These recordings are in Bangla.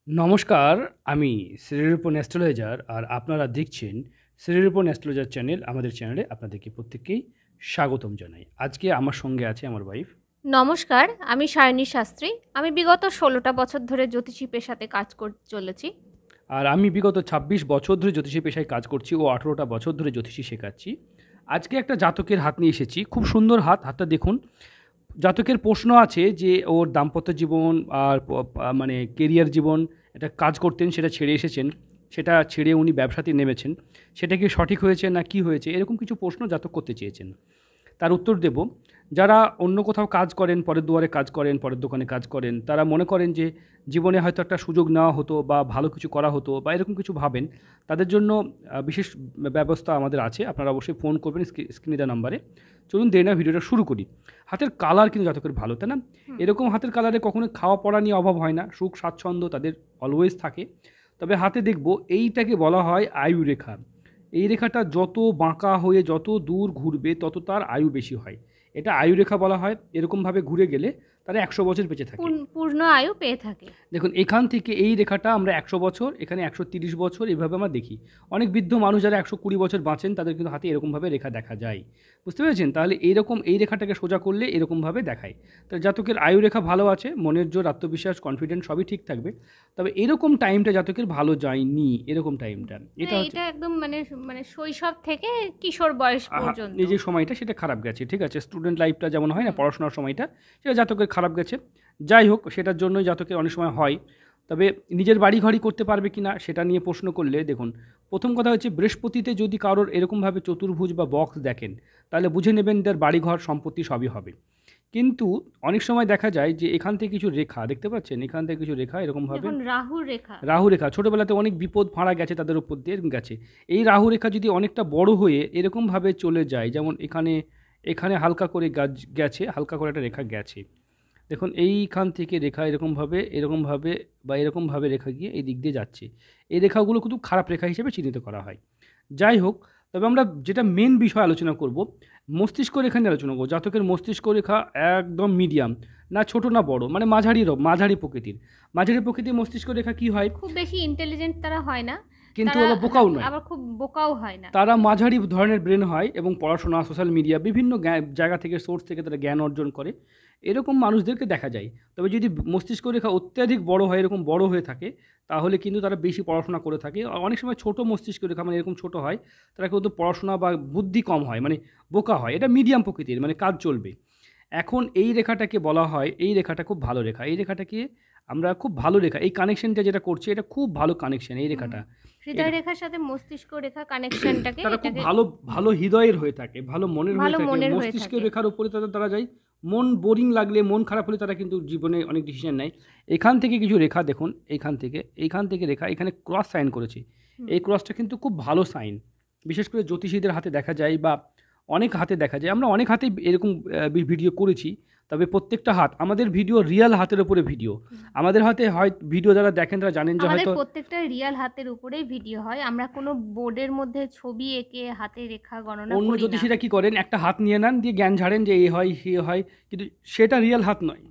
নমস্কার, আমি শ্রীরূপন অ্যাস্ট্রোলজার আর আপনারা দেখছেন শ্রীরূপন অ্যাস্ট্রোলজার চ্যানেল। আমাদের চ্যানেলে আপনাদেরকে প্রত্যেককেই স্বাগতম জানাই। আজকে আমার সঙ্গে আছে আমার ওয়াইফ। নমস্কার, আমি সায়নী শাস্ত্রী। আমি বিগত ১৬টা বছর ধরে জ্যোতিষী পেশাতে কাজ করে চলেছি। আর আমি বিগত ২৬ বছর ধরে জ্যোতিষী পেশায় কাজ করছি ও ১৮টা বছর ধরে জ্যোতিষী শেখাচ্ছি। আজকে একটা জাতকের হাত নিয়ে এসেছি, খুব সুন্দর হাতটা দেখুন। জাতকের প্রশ্ন আছে যে ওর দাম্পত্য জীবন আর মানে কেরিয়ার জীবন, একটা কাজ করতেন সেটা ছেড়ে এসেছেন, সেটা ছেড়ে উনি ব্যবসাতে নেমেছেন, সেটা কি সঠিক হয়েছে না কি হয়েছে, এরকম কিছু প্রশ্ন জাতক করতে চেয়েছেন। তার উত্তর দেব। যারা অন্য কোথাও কাজ করেন, পরের দুয়ারে কাজ করেন, পরের দোকানে কাজ করেন, তারা মনে করেন যে জীবনে হয়তো একটা সুযোগ নেওয়া হতো বা ভালো কিছু করা হতো বা এরকম কিছু ভাবেন, তাদের জন্য বিশেষ ব্যবস্থা আমাদের আছে। আপনারা অবশ্যই ফোন করবেন স্ক্রিনে দেওয়া নাম্বারে। চলুন দেরি না ভিডিওটা শুরু করি। হাতের কালার কিন্তু জাতকের ভালো, তাই না? এরকম হাতের কালারে কখনো খাওয়া পড়া নিয়ে অভাব হয় না, সুখ স্বাচ্ছন্দ্য তাদের অলওয়েজ থাকে। তবে হাতে দেখব এইটাকে বলা হয় আয়ু রেখা। এই রেখাটা যত বাঁকা হয়ে যত দূর ঘুরবে তত তার আয়ু বেশি হয়। এটা আয়ু রেখা বলা হয়। এরকমভাবে ঘুরে গেলে তারা ১০০ বছর বেঁচে থাকে। পূর্ণ আয়ু পেয়ে থাকে। দেখুন এখান থেকে এই রেখাটা আমরা ১০০ বছর, এখানে ১৩০ বছর, এভাবে আমরা দেখি। অনেক বৃদ্ধ মানুষ যারা ১২০ বছর বাঁচেন তাদের কিন্তু হাতে এরকমভাবে রেখা দেখা যায়। বুঝতে পেরেছেন? তাহলে এইরকম এই রেখাটাকে সোজা করলে এরকমভাবে দেখায়। তাহলে জাতকের আয়ু রেখা ভালো আছে, মনের জোর, আত্মবিশ্বাস, কনফিডেন্স সবই ঠিক থাকবে। তবে এরকম টাইমটা জাতকের ভালো যায়নি, এরকম টাইমটা এটা হচ্ছে এটা একদম মানে মানে শৈশব থেকে কিশোর বয়স পর্যন্ত। এই যে সময়টা সেটা খারাপ গেছে। ঠিক আছে? স্টুডেন্ট লাইফটা যেমন হয় না, পড়াশোনার সময়টা, সেটা জাতকের খারাপ গেছে। যাই হোক, সেটার জন্যই জাতকের অনেক সময় হয়। তবে নিজের বাড়ি-ঘরই করতে পারবে কিনা সেটা নিয়ে প্রশ্ন করলে দেখুন, প্রথম কথা হচ্ছে বৃহস্পতিতে যদি কারোর এরকমভাবে চতুর্ভুজ বা বক্স দেখেন, তাহলে বুঝে নেবেন তার বাড়িঘর সম্পত্তি সবই হবে। কিন্তু অনেক সময় দেখা যায় যে এখান থেকে কিছু রেখা দেখতে পাচ্ছেন, এখান থেকে কিছু রেখা এরকমভাবে দেখুন রাহুর রেখা। রাহু রেখা ছোটোবেলাতে অনেক বিপদ ফাঁড়া গেছে তাদের উপর দিয়ে গেছে। এই রাহু রেখা যদি অনেকটা বড় হয়ে এরকমভাবে চলে যায়, যেমন এখানে এখানে হালকা করে গেছে, হালকা করে একটা রেখা গেছে। দেখুন এইখান থেকে রেখা এরকমভাবে এরকমভাবে বা এরকমভাবে রেখা গিয়ে এই দিক দিয়ে যাচ্ছে। এই রেখাগুলো কিন্তু খারাপ রেখা হিসেবে চিহ্নিত করা হয়। যাই হোক, তবে আমরা যেটা মেন বিষয় আলোচনা করব, মস্তিষ্ক রেখা নিয়ে আলোচনা করব। জাতকের মস্তিষ্ক রেখা একদম মিডিয়াম, না ছোট না বড়, মানে মাঝারি প্রকৃতির। মাঝারি প্রকৃতির মস্তিষ্ক রেখা কি হয়? খুব বেশি ইন্টেলিজেন্ট তারা হয় না, কিন্তু তারা আবার বোকাও নয়। আবার খুব বোকাও হয় না। তারা মাঝারি ধরনের ব্রেন হয় এবং পড়াশোনা, সোশ্যাল মিডিয়া, বিভিন্ন জায়গা থেকে, সোর্স থেকে তারা জ্ঞান অর্জন করে। এরকম মানুষদেরকে দেখা যায়। তবে যদি মস্তিষ্ক রেখা অত্যাধিক বড় হয়, এরকম বড় হয়ে থাকে, তাহলে কিন্তু তারা বেশি পড়াশোনা করে থাকে। অনেক সময় ছোট মস্তিষ্ক রেখা মানে এরকম ছোট হয়, তারা কিন্তু পড়াশোনা বা বুদ্ধি কম হয়, মানে বোকা হয়। এটা মিডিয়াম প্রকৃতির, মানে কাজ চলবে। এখন এই রেখাটাকে বলা হয়, এই রেখাটা খুব ভালো রেখা। এই রেখাটাকে আমরা খুব ভালো রেখা, এই কানেকশনটা যেটা করছে এটা খুব ভালো কানেকশন এই রেখাটা। হৃদয় রেখার সাথে মস্তিষ্ক রেখা কানেকশনটাকে তারা খুব ভালো ভালো হৃদয়ের হয়ে থাকে, ভালো মনের হয়ে ভালো থাকে। মনের হয়ে মস্তিষ্কের থাকে। রেখার উপরে তারা যায়। মন বোরিং লাগলে, মন খারাপ হলে তারা কিন্তু জীবনে অনেক ডিসিশন নেয়। এখান থেকে কিছু রেখা দেখুন, এইখান থেকে রেখা এখানে ক্রস সাইন করেছে। এই ক্রসটা কিন্তু খুব ভালো সাইন। বিশেষ করে জ্যোতিষীদের হাতে দেখা যায় বা অনেক হাতে দেখা যায়। আমরা অনেক হাতেই এরকম ভিডিও করেছি। তবে প্রত্যেকটা হাত আমাদের ভিডিও রিয়াল হাতের উপরে ভিডিও। আমাদের হাতে হয় ভিডিও যারা দেখেন তারা জানেন যে আমাদের হয়তো প্রত্যেকটা রিয়াল হাতের উপরেই ভিডিও হয়। আমরা কোনো বোর্ডের মধ্যে ছবি এঁকে হাতে রেখা গণনা অন্য করি না। জ্যোতিষীরা কী করেন, একটা হাত নিয়ে নেন, দিয়ে জ্ঞান ঝাড়েন যে এ হয় সে হয়, কিন্তু সেটা রিয়েল হাত নয়।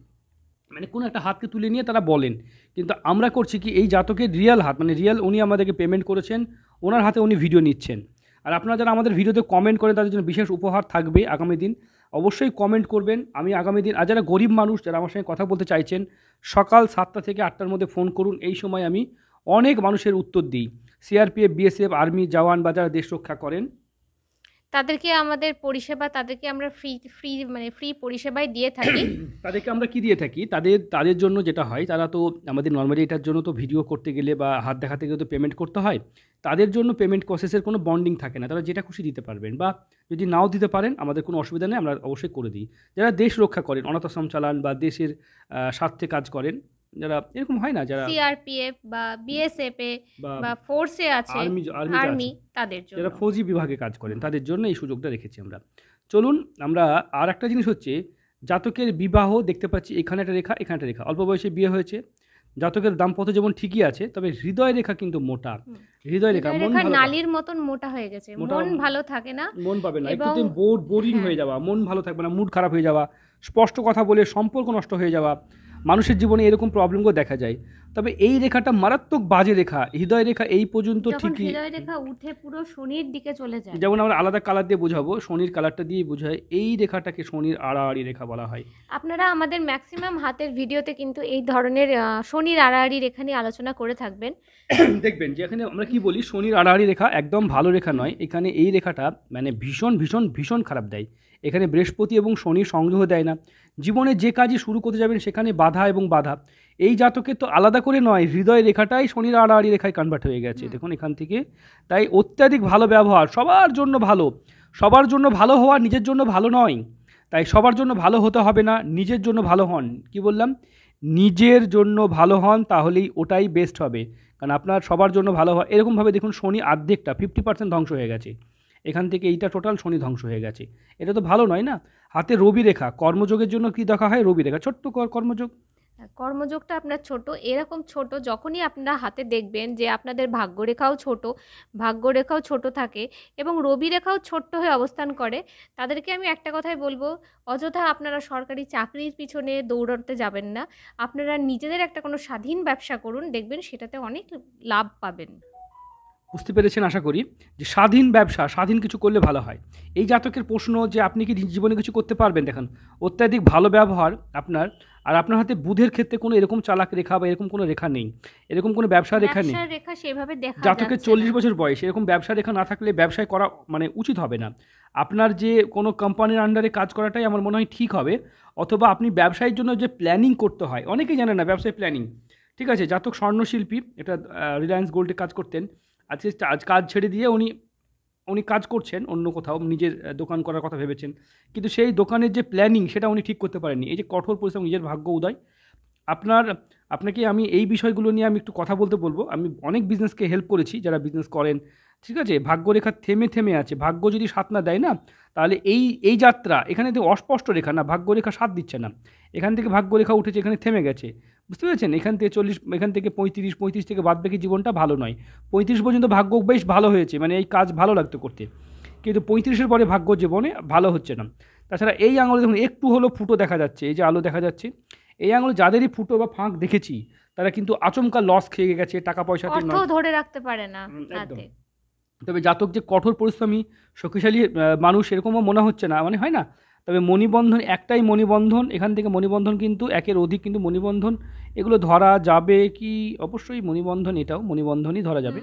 মানে কোনো একটা হাতকে তুলে নিয়ে তারা বলেন। কিন্তু আমরা করছি কি, এই জাতকের রিয়েল হাত, মানে রিয়েল, উনি আমাদেরকে পেমেন্ট করেছেন, ওনার হাতে উনি ভিডিও নিচ্ছেন। আর আপনারা যারা আমাদের ভিডিওতে কমেন্ট করেন তাদের জন্য বিশেষ উপহার থাকবে আগামী দিন। অবশ্যই কমেন্ট করবেন। আমি আগামী দিন, আর যারা গরিব মানুষ যারা আমার সঙ্গে কথা বলতে চাইছেন, সকাল 7টা থেকে 8টার মধ্যে ফোন করুন। এই সময় আমি অনেক মানুষের উত্তর দিই। সিআরপিএফ, বিএসএফ, আর্মি জওয়ান বা যারা দেশ রক্ষা করেন, তাদেরকে আমাদের পরিষেবা, তাদেরকে আমরা ফ্রি পরিষেবাই দিয়ে থাকি। তাদেরকে আমরা কি দিয়ে থাকি, তাদের জন্য যেটা হয়, তারা তো আমাদের নর্মালি এটার জন্য তো ভিডিও করতে গেলে বা হাত দেখাতে গেলে তো পেমেন্ট করতে হয়। তাদের জন্য পেমেন্ট প্রসেসের কোনো বন্ডিং থাকে না, তারা যেটা খুশি দিতে পারবেন, বা যদি নাও দিতে পারেন আমাদের কোনো অসুবিধা নেই, আমরা অবশ্যই করে দিই। যারা দেশ রক্ষা করেন, অনাথ আশ্রম চালান বা দেশের স্বার্থে কাজ করেন, যারা এরকম হয় না, যারা সিআরপিএফ বা বিএসএফ এ বা বা ফোর্সে আছে, আর্মিতে আর্মি, আছে, তাদের জন্য। যারা ফৌজি বিভাগে কাজ করেন, তাদের জন্য এই সুযোগটা রেখেছি আমরা। চলুন আমরা আর একটা জিনিস হচ্ছে, জাতকের বিবাহ দেখতে পাচ্ছি এখানে একটা রেখা, এখানে একটা রেখা, অল্প বয়সে বিয়ে হয়েছে। জাতকের দাম্পত্য জীবন ঠিকই আছে, তবে হৃদয় রেখা কিন্তু মোটা। হৃদয় রেখা মন ভালো, নালীর মতন মোটা হয়ে গেছে, মন ভালো থাকে না, মন পাবে না, এবং একটু বোরিং হয়ে যাওয়া, মন ভালো থাকবে না, মুড খারাপ হয়ে যাওয়া, স্পষ্ট কথা বলে সম্পর্ক নষ্ট হয়ে যাওয়া, মানুষের জীবনে এরকম প্রবলেমগুলো দেখা যায়। তবে এই রেখাটা মারাত্মক বাজে রেখা, হৃদয় রেখা এই পর্যন্ত যখন ঠিকই, হৃদয় রেখা উঠে পুরো শনির দিকে চলে যায়। যেমন আমরা আলাদা কালার দিয়ে বোঝাবো, শনির কালারটা দিয়েই বোঝায়, এই রেখাটাকে শনির আড়াআড়ি রেখা বলা হয়। আপনারা আমাদের ম্যাক্সিমাম হাতের ভিডিওতে কিন্তু এই ধরনের শনির আড়াআড়ি রেখা নিয়ে আলোচনা করে থাকবেন। দেখবেন যে এখানে আমরা কি বলি, শনির আড়াআড়ি রেখা একদম ভালো রেখা নয়, এখানে এই রেখাটা মানে ভীষণ ভীষণ ভীষণ খারাপ দেয়। এখানে বৃহস্পতি এবং শনির সংযোগ দেয় না, জীবনে যে কাজই শুরু করতে যাবেন সেখানে বাধা এবং বাধা। এই জাতকে তো আলাদা করে নয়, হৃদয় রেখাটাই শনির আড়াআড়ি রেখায় কনভার্ট হয়ে গেছে দেখুন এখান থেকে। তাই অত্যাধিক ভালো ব্যবহার সবার জন্য ভালো, সবার জন্য ভালো হওয়া নিজের জন্য ভালো নয়। তাই সবার জন্য ভালো হতে হবে না, নিজের জন্য ভালো হন। কি বললাম, নিজের জন্য ভালো হন, তাহলেই ওটাই বেস্ট হবে। কারণ আপনার সবার জন্য ভালো হয় এরকমভাবে দেখুন, শনি অর্ধেকটা 50% ধ্বংস হয়ে গেছে, এখান থেকে এইটা টোটাল শনি ধ্বংস হয়ে গেছে। এটা তো ভালো নয় না। হাতে রবি রেখা, কর্মযোগের জন্য কি দেখা হয়, রবি রেখা ছোট্ট কর্মযোগ। কর্মযোগটা আপনার ছোট, এরকম ছোট যখনই আপনারা হাতে দেখবেন যে আপনাদের ভাগ্যরেখাও ছোট, ভাগ্যরেখাও ছোট থাকে এবং রবি রেখাও ছোট্ট হয়ে অবস্থান করে, তাদেরকে আমি একটা কথাই বলবো, অযথা আপনারা সরকারি চাকরির পিছনে দৌড়াতে যাবেন না। আপনারা নিজেদের একটা কোনো স্বাধীন ব্যবসা করুন, দেখবেন সেটাতে অনেক লাভ পাবেন। বুঝতে পেরেছেন আশা করি, যে স্বাধীন ব্যবসা, স্বাধীন কিছু করলে ভালো হয়। এই জাতকের প্রশ্ন যে আপনি কি জীবনে কিছু করতে পারবেন, দেখেন অত্যাধিক ভালো ব্যবহার আপনার, আর আপনার হাতে বুধের ক্ষেত্রে কোনো এরকম চালাক রেখা বা এরকম কোনো রেখা নেই, এরকম কোনো ব্যবসা রেখা নেই। ব্যবসার রেখা সেভাবে দেখা জাতকের যাচ্ছে 40 না। বছর বয়স, এরকম ব্যবসা রেখা না থাকলে ব্যবসায় করা মানে উচিত হবে না। আপনার যে কোনো কোম্পানির আন্ডারে কাজ করাটাই আমার মনে হয় ঠিক হবে। অথবা আপনি ব্যবসায়ের জন্য যে প্ল্যানিং করতে হয়, অনেকেই জানে না ব্যবসায় প্ল্যানিং। ঠিক আছে, জাতক স্বর্ণশিল্পী, এটা রিলায়েন্স গোল্ডে কাজ করতেন, আজকে কাজ ছেড়ে দিয়ে উনি কাজ করছেন অন্য কোথাও, নিজের দোকান করার কথা ভেবেছেন, কিন্তু সেই দোকানের যে প্ল্যানিং সেটা উনি ঠিক করতে পারেননি। এই যে কঠোর পরিশ্রম, নিজের ভাগ্য উদয়। আপনাকে আমি এই বিষয়গুলো নিয়ে আমি একটু কথা বলবো। আমি অনেক বিজনেসকে হেল্প করেছি, যারা বিজনেস করেন। ঠিক আছে, ভাগ্যরেখা থেমে থেমে আছে, ভাগ্য যদি সাথ না দেয় না, তাহলে এই যাত্রা, এখানে তো অস্পষ্ট রেখা না, ভাগ্যরেখা সাথ দিচ্ছে না, এখান থেকে ভাগ্যরেখা উঠেছে, এখানে থেমে গেছে। বুঝতে পেরেছেন, এখান থেকে 40, এখান থেকে 35 থেকে বাদ বাকি জীবনটা ভালো নয়। 35 পর্যন্ত ভাগ্য বেশ ভালো হয়েছে, মানে এই কাজ ভালো লাগতো করতে, কিন্তু 35-এর পরে ভাগ্য জীবনে ভালো হচ্ছে না। তাছাড়া এই আঙুলে দেখুন একটু হলো ফুটো দেখা যাচ্ছে, এই যে আলো দেখা যাচ্ছে, এই আঙুলে যাদেরই ফুটো বা ফাঁক দেখেছি তারা কিন্তু আচমকা লস খেয়ে গেছে, টাকা পয়সাতে অর্থ নয়। ধরে রাখতে পারে না একদম। হাতে। তবে জাতক যে কঠোর পরিশ্রমী শক্তিশালী মানুষ এরকমও মনে হচ্ছে না, মানে হয় না। তবে মণিবন্ধন, একটাই মণিবন্ধন, এখান থেকে মণিবন্ধন কিন্তু একের অধিক, কিন্তু মণিবন্ধন এগুলো ধরা যাবে কি, অবশ্যই মণিবন্ধন, এটাও মণিবন্ধনই ধরা যাবে।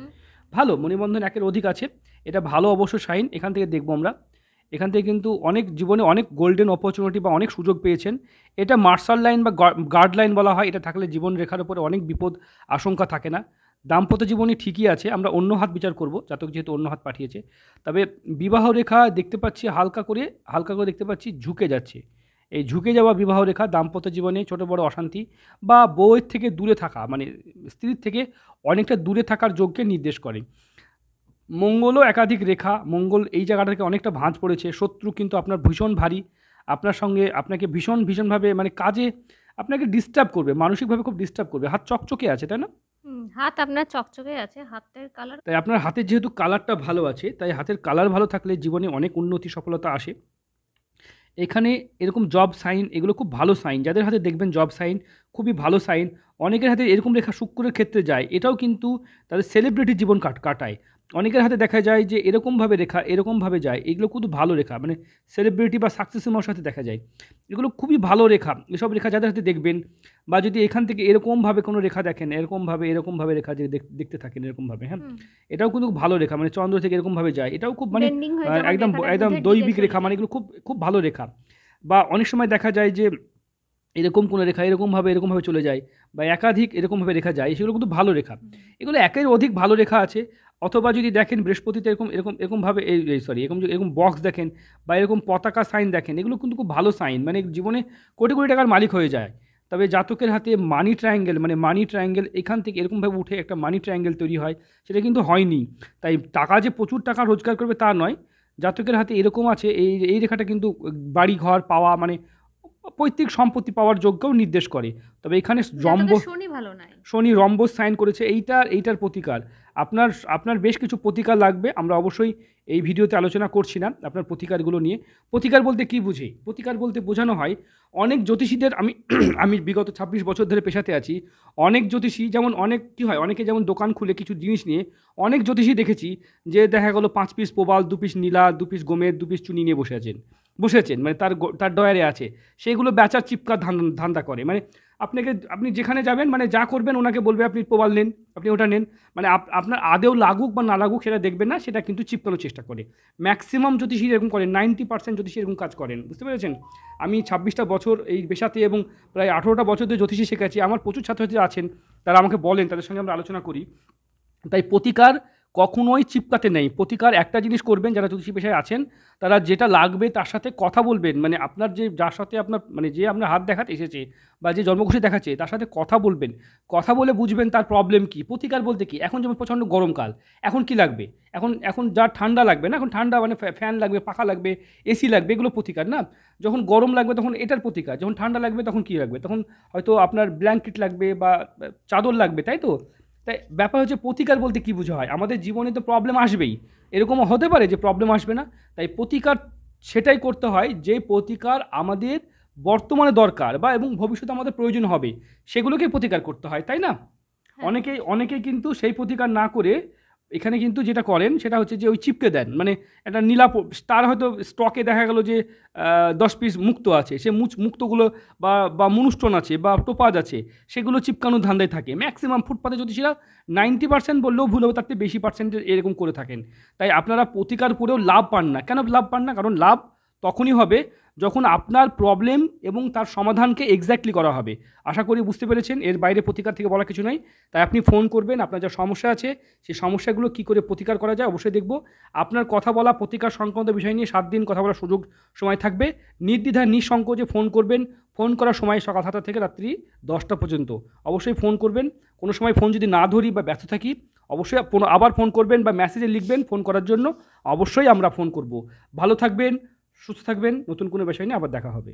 ভালো, মণিবন্ধন একের অধিক আছে, এটা ভালো অবশ্য সাইন। এখান থেকে দেখবো আমরা, এখান থেকে কিন্তু অনেক জীবনে অনেক গোল্ডেন অপরচুনিটি বা অনেক সুযোগ পেয়েছেন। এটা মার্শাল লাইন বা গার্ড লাইন বলা হয়, এটা থাকলে জীবন রেখার উপরে অনেক বিপদ আশঙ্কা থাকে না। দাম্পত্য জীবনই ঠিকই আছে, আমরা অন্য হাত বিচার করব, জাতক যেহেতু অন্য হাত পাঠিয়েছে। তবে বিবাহ রেখা দেখতে পাচ্ছি হালকা করে দেখতে পাচ্ছি ঝুঁকে যাচ্ছে। এই ঝুঁকে যাওয়া বিবাহ রেখা দাম্পত্য জীবনে ছোটো বড় অশান্তি বা বউয়ের থেকে দূরে থাকা, মানে স্ত্রীর থেকে অনেকটা দূরে থাকার যোগকে নির্দেশ করে। মঙ্গলও একাধিক রেখা, মঙ্গল এই জায়গাটা থেকে অনেকটা ভাঁজ পড়েছে। শত্রু কিন্তু আপনার ভীষণ ভারী, আপনার সঙ্গে আপনাকে ভীষণভাবে মানে কাজে আপনাকে ডিস্টার্ব করবে, মানসিকভাবে খুব ডিস্টার্ব করবে। হাত চকচকে আছে, তাই না? হাত আপনার চকচকে আছে, হাতের কালার। তাই আপনার হাতের যেহেতু কালারটা ভালো আছে, তাই হাতের কালার ভালো থাকলে জীবনে অনেক উন্নতি সফলতা আসে। এখানে এরকম জব সাইন, এগুলো খুব ভালো সাইন, যাদের হাতে দেখবেন জব সাইন খুবই ভালো সাইন। অনেকের হাতে এরকম রেখা শুক্রের ক্ষেত্রে যায়, এটাও কিন্তু তাদের সেলিব্রিটি জীবন কাটায়। অনেকের হাতে দেখা যায় যে এরকমভাবে রেখা এরকমভাবে যায়, এগুলো খুব ভালো রেখা, মানে সেলিব্রিটি বা সাকসেসের সাথে দেখা যায়, এগুলো খুবই ভালো রেখা। এসব রেখা যাদের হাতে দেখবেন, বা যদি এখান থেকে এরকমভাবে কোনো রেখা দেখেন, এরকমভাবে রেখা যদি দেখতে থাকেন এরকমভাবে, হ্যাঁ, এটাও কিন্তু ভালো রেখা, মানে চন্দ্র থেকে এরকমভাবে যায়, এটাও খুব মানে একদম দৈবিক রেখা, মানে এগুলো খুব ভালো রেখা। বা অনেক সময় দেখা যায় যে এরকম কোনো রেখা এরকমভাবে চলে যায়, বা একাধিক এরকমভাবে রেখা যায়, সেগুলো কিন্তু ভালো রেখা। এগুলো একের অধিক ভালো রেখা আছে। অথবা যদি দেখেন বৃহস্পতিতে এরকমভাবে এরকম বক্স দেখেন, বা এরকম পতাকা সাইন দেখেন, এগুলো কিন্তু খুব ভালো সাইন, মানে জীবনে কোটি কোটি টাকার মালিক হয়ে যায়। তবে জাতকের হাতে মানি ট্রায়াঙ্গেল এখান থেকে এরকমভাবে উঠে একটা মানি ট্রায়াঙ্গেল তৈরি হয়, সেটা কিন্তু হয়নি। তাই টাকা যে প্রচুর টাকা রোজগার করবে তা নয়, জাতকের হাতে এরকম আছে, এই রেখাটা কিন্তু বাড়ি ঘর পাওয়া, মানে পৈতৃক সম্পত্তি পাওয়ার যোগ্যও নির্দেশ করে। তবে এখানে শনি রম্বস সাইন করেছে, এইটার প্রতিকার। আপনার আপনার বেশ কিছু প্রতিকার লাগবে, আমরা অবশ্যই এই ভিডিওতে আলোচনা করছি না আপনার প্রতিকারগুলো নিয়ে। প্রতিকার বলতে কী বুঝি? প্রতিকার বলতে বোঝানো হয় অনেক জ্যোতিষীদের, আমি আমি বিগত 26 বছর ধরে পেশাতে আছি, অনেক জ্যোতিষী যেমন অনেক কী হয়, অনেকে যেমন দোকান খুলে কিছু জিনিস নিয়ে, অনেক জ্যোতিষী দেখেছি যে দেখা গেলো 5 পিস প্রবাল, 2 পিস নীলা, 2 পিস গোমেদ, 2 পিস চুনি নিয়ে বসেছেন মানে তার ডয়ারে আছে, সেগুলো বেচার চিপকার ধান্দা করে। মানে আপনি যেখানে যাবেন মানে যা করবেন ওনাকে বলবে আপনি প্রবাল নেন, আপনি ওটা নেন, মানে আপনার আদেও লাগুক বা না লাগুক সেটা দেখবেন না, সেটা কিন্তু চিপকানোর চেষ্টা করে। ম্যাক্সিমাম জ্যোতিষী এরকম করেন, 90% জ্যোতিষী এরকম কাজ করেন, বুঝতে পেরেছেন? আমি 26টা বছর এই পেশাতে এবং প্রায় 18টা বছর ধরে জ্যোতিষী শেখাচ্ছি, আমার প্রচুর ছাত্রছাত্রী আছেন, তারা আমাকে বলেন, তাদের সঙ্গে আমরা আলোচনা করি। তাই প্রতিকার কখনোই চিপকাতে নেই। প্রতিকার একটা জিনিস করবেন, যারা জ্যোতিষী পেশায় আছেন তারা যেটা লাগবে তার সাথে কথা বলবেন, মানে আপনার যার সাথে আপনার মানে যে আপনার হাত দেখাতে এসেছে বা যে জন্মকুশি দেখাচ্ছে তার সাথে কথা বলবেন, কথা বলে বুঝবেন তার প্রবলেম কী। প্রতিকার বলতে কি, এখন যেমন প্রচণ্ড গরমকাল, এখন কি লাগবে, এখন যার ঠান্ডা লাগবে না, এখন ঠান্ডা মানে ফ্যান লাগবে, পাখা লাগবে, এসি লাগবে, এগুলো প্রতিকার না। যখন গরম লাগবে তখন এটার প্রতিকার, যখন ঠান্ডা লাগবে তখন কী লাগবে, তখন হয়তো আপনার ব্ল্যাঙ্কেট লাগবে বা চাদর লাগবে, তাই তো? তাই ব্যাপার হচ্ছে প্রতিকার বলতে কী বোঝা হয়, আমাদের জীবনে তো প্রবলেম আসবেই, এরকমও হতে পারে যে প্রবলেম আসবে না। তাই প্রতিকার সেটাই করতে হয় যে প্রতিকার আমাদের বর্তমানে দরকার বা এবং ভবিষ্যতে আমাদের প্রয়োজন হবে, সেগুলোকেই প্রতিকার করতে হয়, তাই না? হ্যাঁ। অনেকেই কিন্তু সেই প্রতিকার না করে এখানে কিন্তু যেটা করেন সেটা হচ্ছে যে ওই চিপকে দেন, মানে একটা তার হয়তো স্টকে দেখা গেল যে 10 পিস মুক্ত আছে, সে মুক্তগুলো বা মনুষ্টন আছে বা টোপাজ আছে, সেগুলো চিপকানোর ধান্দায় থাকে। ম্যাক্সিমাম ফুটপাতে জ্যোতিষীরা 90% বললেও ভুল হবে, তার থেকে বেশি পার্সেন্ট এরকম করে থাকেন। তাই আপনারা প্রতিকার করেও লাভ পান না। কেন লাভ পান না? কারণ লাভ তখনই হবে যখন আপনার প্রবলেম এবং তার সমাধানকে এক্স্যাক্টলি করা হবে। আশা করি বুঝতে পেরেছেন, এর বাইরে প্রতিকার থেকে বলা কিছু নয়। তাই আপনি ফোন করবেন, আপনার যা সমস্যা আছে সেই সমস্যাগুলো কী করে প্রতিকার করা যায় অবশ্যই দেখব। আপনার কথা বলা প্রতিকার সংক্রান্ত বিষয় নিয়ে 7 দিন কথা বলার সুযোগ সময় থাকবে। নির্দ্বিধায় নিঃসংকোচে ফোন করবেন। ফোন করার সময় সকাল 7টা থেকে রাত্রি 10টা পর্যন্ত অবশ্যই ফোন করবেন। কোনো সময় ফোন যদি না ধরি বা ব্যস্ত থাকি অবশ্যই আবার ফোন করবেন বা মেসেজে লিখবেন ফোন করার জন্য, অবশ্যই আমরা ফোন করব। ভালো থাকবেন, সুস্থ থাকবেন, নতুন কোনো বিষয় নিয়ে আবার দেখা হবে।